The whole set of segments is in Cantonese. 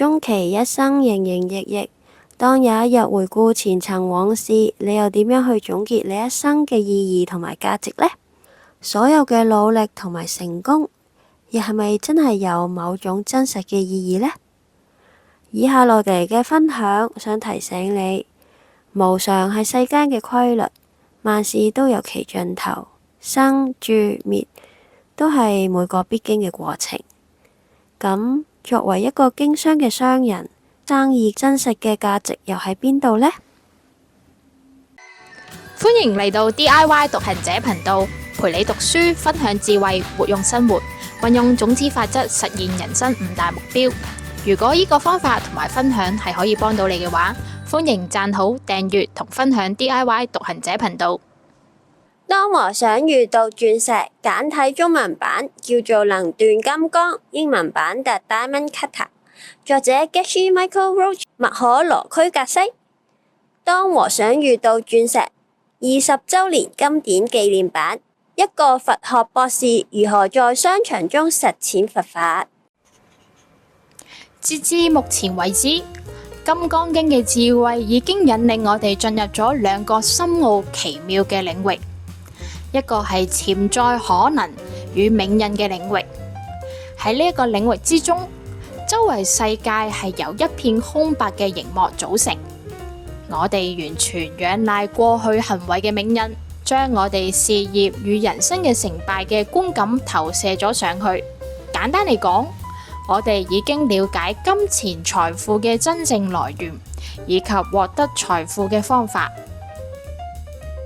終其一生營營役役，當有一日回顧前塵往事，你又點樣去總結你一生嘅意義同埋價值呢？所有嘅努力同埋成功，又係咪真係有某種真實嘅意義呢？以下落嚟嘅分享，想提醒你，無常係世間嘅規律，萬事都有其盡頭，生住滅都係每個必經嘅過程。咁作為一個經商嘅商人，生意真實嘅價值又喺邊度呢？歡迎嚟到 DIY 獨行者頻道，陪你讀書，分享智慧，活用生活，運用種子法則實現人生5大目標。如果呢個方法同埋分享係可以幫到你嘅話，歡迎讚好、訂閱同分享 DIY 獨行者頻道。當和尚遇到鑽石，簡體中文版叫做能斷金剛，英文版 The Diamond Cutter， 作者 Geshe Michael Roach， 麥可羅區格西。當和尚遇到鑽石20週年經典紀念版，一個佛學博士如何在商場中實踐佛法。截至目前為止，《金剛經》嘅智慧已經引領我哋進入咗2個深奧奇妙嘅領域，一個係潛在可能與冥印嘅領域。喺呢一個領域之中，周圍世界係由一片空白嘅熒幕組成。我哋完全仰賴過去行為嘅冥印，將我哋事業與人生嘅成敗嘅觀感投射咗上去。簡單嚟講，我哋已經了解金錢財富嘅真正來源，以及獲得財富嘅方法。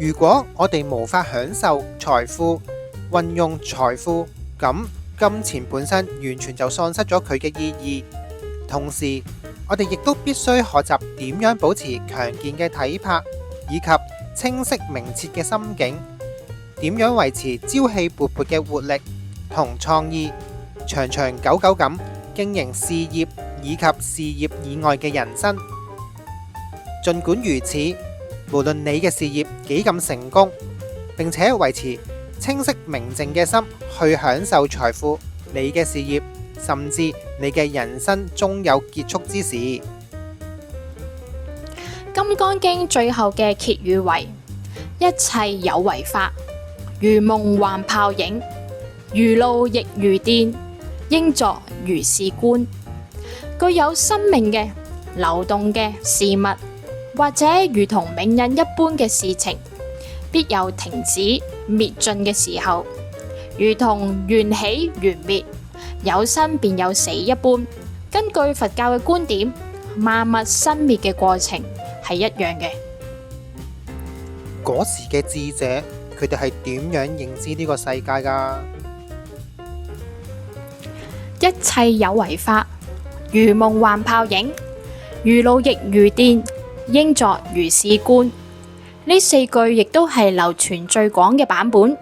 如果我哋無法享受財富、運用財富，咁金錢本身完全就喪失咗佢嘅意義。同時，我哋亦都必須學習點樣保持強健嘅體魄，以及清晰明澈嘅心境，點樣維持朝氣勃勃嘅活力同創意，長長久久咁經營事業以及事業以外嘅人生。儘管如此，無論你嘅事業幾咁成功，並且維持清晰明淨嘅心去享受財富，你嘅事業甚至你嘅人生終有結束之時。《金剛經》最後嘅結語為：一切有為法，如夢幻泡影，如露亦如電，應作如是觀。具有生命嘅、流動嘅事物，或者如同冥印一般嘅事情，必有停止滅盡嘅時候，如同緣起緣滅，有生便有死一般。根據佛教嘅觀點，萬物生滅嘅過程係一樣嘅。嗰時嘅智者，佢哋係點樣認知呢個世界㗎？一切有為法，如夢幻泡影，如露亦如電，應作如是觀。呢4句亦都係流傳最廣嘅版本，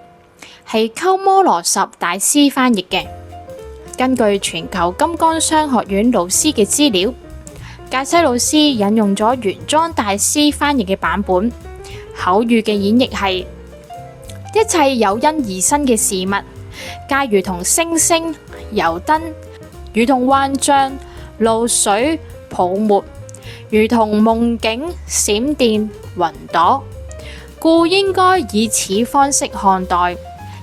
係鳩摩羅什大師翻譯嘅。根據全球金剛商學院老師嘅資料，格西老師引用咗玄奘大師翻譯嘅版本，口語嘅演繹係：一切有因而生嘅事物，皆如同星星、油燈，如同幻象、露水、泡沫，如同夢境、閃電、雲朵，故應該以此方式看待。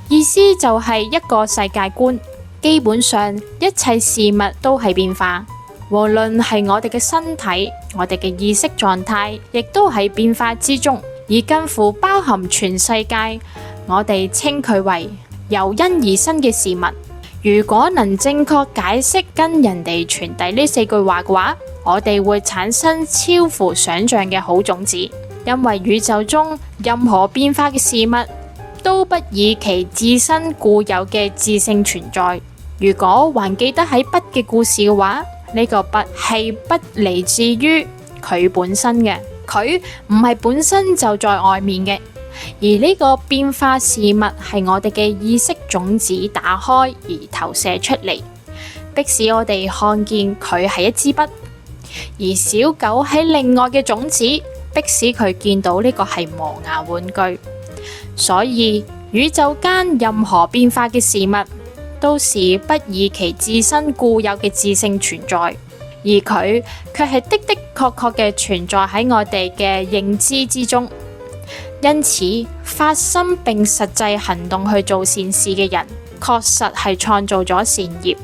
意思就係一個世界觀，基本上一切事物都係變化，無論係我哋嘅身體、我哋嘅意識狀態，亦都喺變化之中，而近乎包含全世界。我哋稱佢為由因而生嘅事物。如果能正確解釋跟人哋傳遞呢4句話嘅話，我哋會產生超乎想象嘅好種子。因為宇宙中任何變化嘅事物都不以其自身固有嘅自性存在。如果還記得喺筆嘅故事嘅話，呢個筆係不嚟自於佢本身嘅，佢唔係本身就在外面嘅。而呢個變化事物係我哋嘅意識種子打開而投射出嚟，迫使我哋看見佢係一支筆；而小狗喺另外嘅種子，迫使佢見到呢個係磨牙玩具。所以宇宙間任何變化嘅事物，都是不以其自身固有嘅自性存在。而佢卻係的的確確嘅存在喺我哋嘅認知之中。因此，發心並實際行動去做善事嘅人，確實係創造咗善業。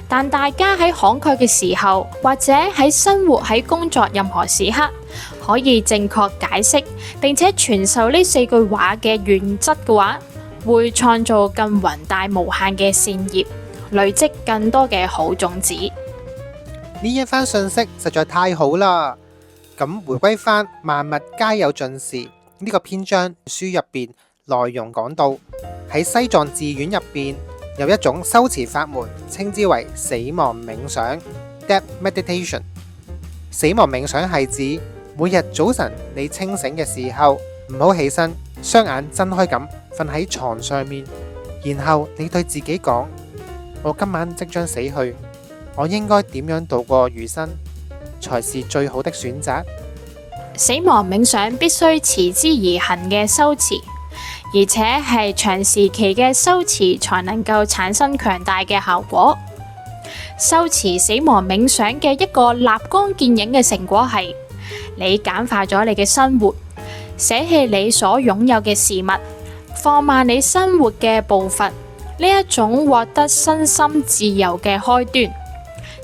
但大家喺慷慨嘅時候，或者喺生活、喺工作任何時刻，可以正確解釋並且傳授呢4句話嘅原則嘅話，會創造更宏大無限嘅善業，累積更多嘅好種子。呢一番信息實在太好啦！咁回歸返萬物皆有盡時呢個篇章書入邊內容講到，喺西藏寺院入邊有一種修持法門，稱之為死亡冥想 （Death Meditation）。死亡冥想係指每日早晨你清醒嘅時候，唔好起身，雙眼睜開咁瞓喺床上面，然後你對自己講：我今晚即將死去，我應該點樣度過餘生才是最好的選擇？死亡冥想必須持之以恆嘅修持，而且係長時期嘅修持才能夠產生強大嘅效果。修持死亡冥想嘅一個立竿見影嘅成果係，你簡化咗你嘅生活，捨棄你所擁有嘅事物，放慢你生活嘅步伐，呢一種獲得身心自由嘅開端。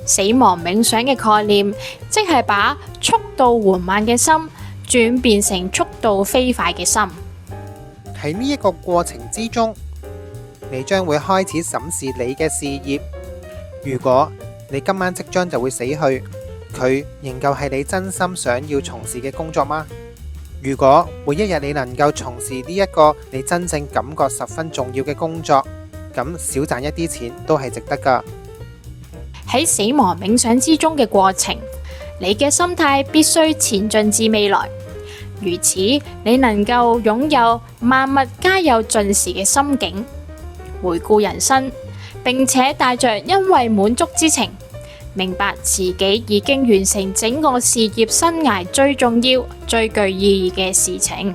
死亡冥想嘅概念，即係把速度緩慢嘅心轉變成速度飛快嘅心。喺呢一個過程之中，你將會開始審視你嘅事業。如果你今晚即將就會死去，佢仍舊係你真心想要從事嘅工作嗎？如果每一日你能夠從事呢一個你真正感覺十分重要嘅工作，咁少賺一啲錢都係值得㗎。喺死亡冥想之中嘅過程，你嘅心態必須前進至未來，如此你能夠擁有萬物皆有盡時嘅心境，回顧人生，並且帶着因為滿足之情，明白自己已經完成整個事業生涯最重要、最具意義嘅事情。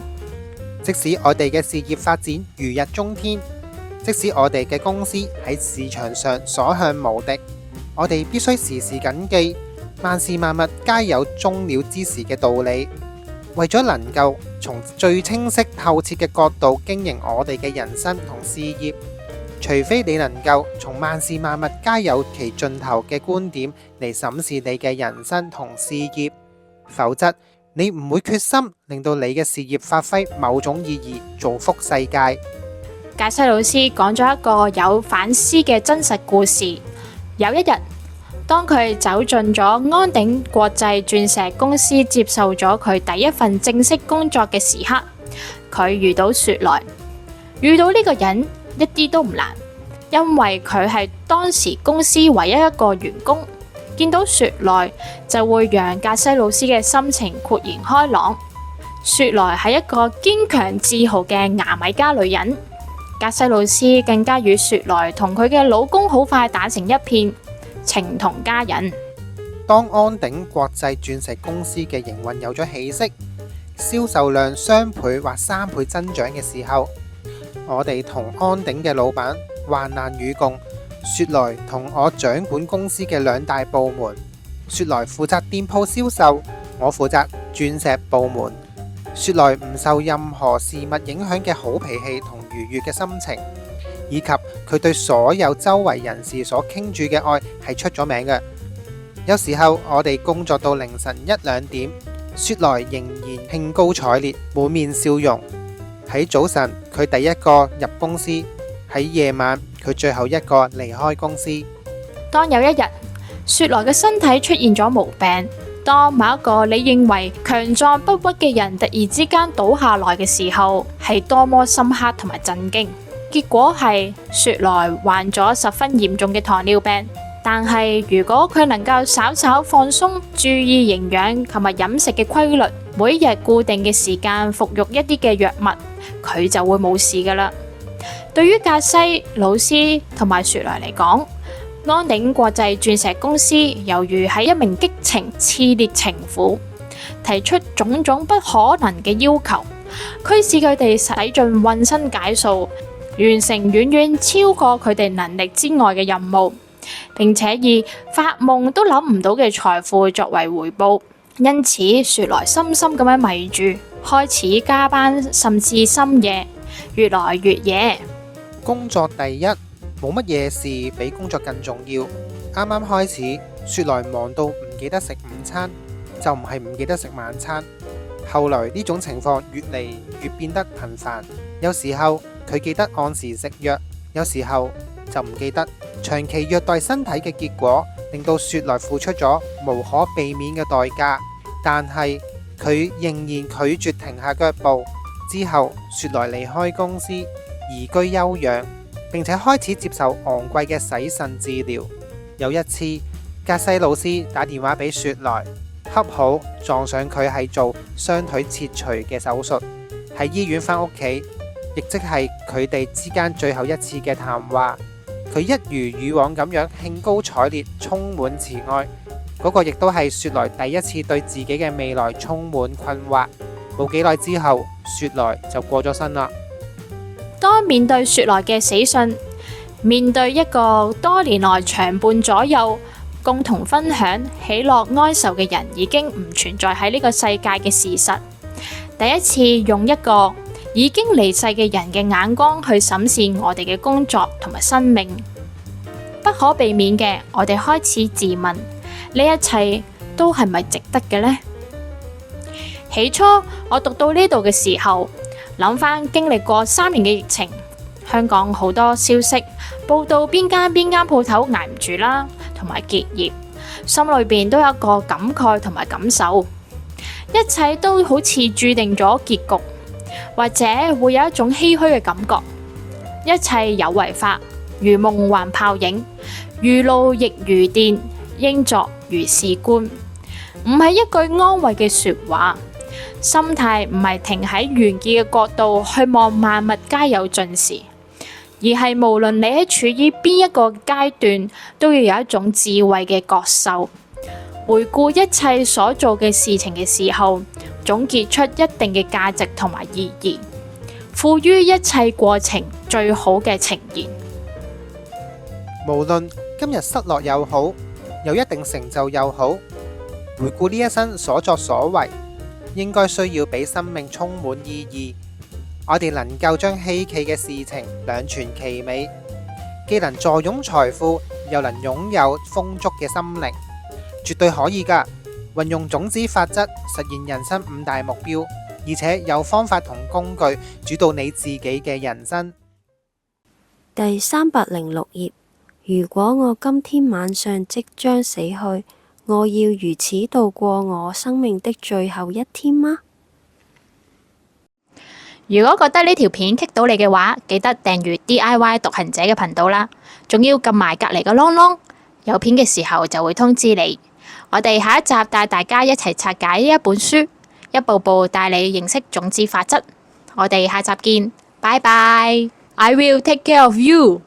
即使我哋嘅事業發展如日中天，即使我哋嘅公司喺市場上所向無敵，我哋必須時時謹記萬事萬物皆有終了之時嘅道理。為咗能夠從最清晰透徹嘅角度經營我哋嘅人生同事業，除非你能夠從萬事萬物皆有其盡頭嘅觀點嚟審視你嘅人生同事業，否則你唔會決心令到你嘅事業發揮某種意義，造福世界。介西老師講咗一個有反思嘅真實故事。有一日，當佢走進咗安鼎國際鑽石公司接受咗佢第一份正式工作嘅時刻，佢遇到雪萊。遇到呢個人一啲都唔難，因為佢係當時公司唯一一個員工。見到雪萊就會讓介西老師嘅心情豁然開朗。雪萊係一個堅強自豪嘅牙買加女人。介西老師更加與雪萊同佢嘅老公好快打成一片，情同家人。當安鼎國際鑽石公司嘅營運有咗起色，銷售量雙倍或3倍增長嘅時候，我哋同安鼎嘅老闆患難與共。雪萊同我掌管公司嘅2大部門，雪萊負責店鋪銷售，我負責鑽石部門。雪萊唔受任何事物影響嘅好脾氣同愉悅嘅心情，以及佢對所有周圍人士所傾注嘅愛係出咗名嘅。有時候我哋工作到凌晨1-2點，雪萊仍然興高采烈，滿面笑容。喺早晨佢第一個入公司，喺夜晚佢最後一個離開公司。當有一日雪萊嘅身體出現咗毛病，當某一個你認為強壯不屈嘅人突然之間倒下來嘅時候，係多麼深刻同埋震驚。結果係雪萊患咗十分嚴重嘅糖尿病，但係如果佢能夠稍稍放鬆，注意營養同埋飲食嘅規律，每日固定嘅時間服用一啲嘅藥物，佢就會冇事噶啦。對於介西老師同埋雪萊嚟講，安鼎國際鑽石公司猶如係一名激情熾烈情婦，提出種種不可能嘅要求，驅使佢哋使盡渾身解數，完成遠遠超過佢哋能力之外嘅任務，並且以發夢都諗唔到嘅財富作為回報。因此，雪萊深深咁樣迷住，開始加班，甚至深夜，越來越夜。工作第一，冇乜嘢事比工作更重要。啱啱開始，雪萊忙到唔記得食午餐，就唔係唔記得食晚餐。後來呢種情況越嚟越變得頻繁，有時候佢記得按時食藥，有時候就唔記得。長期虐待身體嘅結果，令到雪萊付出咗無可避免嘅代價，但係佢仍然拒絕停下腳步。之後，雪萊離開公司，移居休養，並且開始接受昂貴嘅洗腎治療。有一次，格西老師打電話俾雪萊，恰好撞上佢係做雙腿切除嘅手術，喺醫院返屋企，亦即係佢哋之間最後一次嘅談話。佢一如以往咁樣興高采烈，充滿慈愛。嗰個亦都係雪萊第一次對自己嘅未來充滿困惑。冇幾耐之後，雪萊就過咗身啦。當面對雪萊嘅死訊，面對一個多年來長伴左右、共同分享喜樂哀愁嘅人已經唔存在喺呢個世界嘅事實，第一次用一個已經離世嘅人嘅眼光去審視我哋嘅工作同埋生命，不可避免嘅，我哋開始自問：呢一切都係咪值得嘅呢？起初我讀到呢度嘅時候，諗翻經歷過3年嘅疫情，香港好多消息報道邊間鋪頭捱唔住啦，同埋結業，心裏邊都有一個感慨同埋感受，一切都好似注定咗結局。或者會有一種唏噓嘅感覺，一切有為法，如夢幻泡影，如露亦如電，應作如是觀。唔係一句安慰嘅說話，心態唔係停喺完結嘅角度去望萬物皆有盡時，而係無論你喺處於邊一個階段，都要有一種智慧嘅覺受。回顧一切所做嘅事情嘅時候，總結出一定嘅價值同埋意義，賦予一切過程最好嘅呈現。無論今日失落又好，有一定成就又好，回顧呢一生所作所為，應該需要俾生命充滿意義。我哋能夠將稀奇嘅事情兩全其美，既能坐擁財富，又能擁有豐足嘅心靈，絕對可以㗎。運用種子法則實現人生5大目標，而且有方法同工具主導你自己嘅人生。第306頁。如果我今天晚上即將死去，我要如此度過我生命的最後一天嗎？如果覺得呢條片棘到你嘅話，記得訂閱 DIY 獨行者嘅頻道啦，仲要撳埋隔離個啷啷，有片嘅時候就會通知你。我哋下一集帶大家一齊拆解呢一本書，一步步帶你認識種子法則。我哋下集見，拜拜。I will take care of you。